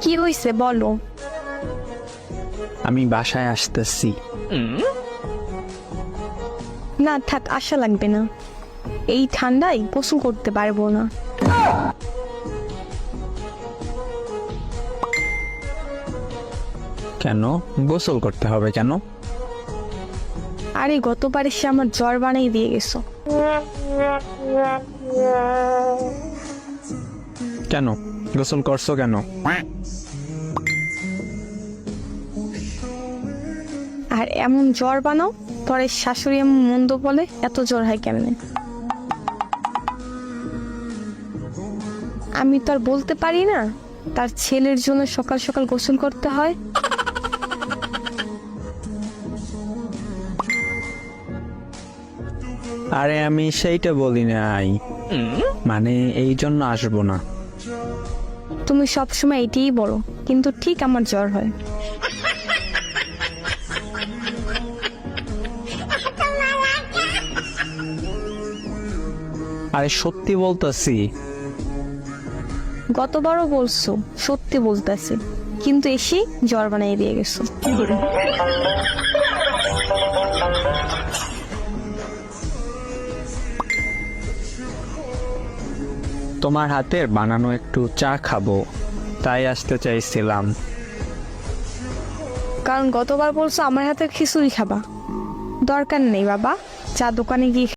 কি হয়েছে বলো। আমি বাসায় আসতেছি। না থাক, আশা লাগবে না, এই ঠান্ডায় গোসল করতে পারবো না। কেন গোসল করতে হবে কেন? আরে গতবার এসে আমার জ্বর বানিয়ে দিয়ে গেছো। কেন গোসল করছো কেন? আর এমন জ্বর বানাও, পরে শাশুড়ি এমন মন্দ বলে, এত জ্বর হয় কেমনে? আমি তো আর বলতে পারি না তার ছেলের জন্য সকাল সকাল গোসল করতে হয়। আরে আমি সেইটা বলি নাই, মানে এই জন্য আসবো না। তুমি সবসময় এটাই বলো, কিন্তু ঠিক আমার জ্বর হয়। আরে সত্যি বলতেছি। গতবারও বলছো সত্যি বলতেছি, কিন্তু এসে জ্বর বানিয়ে দিয়ে গেছো। তোমার হাতের বানানো একটু চা খাবো, তাই আসতে চাইছিলাম। কারণ গতবার বলছো আমার হাতে খিচুড়ি খাবা। দরকার নেই বাবা, চা দোকানে গিয়ে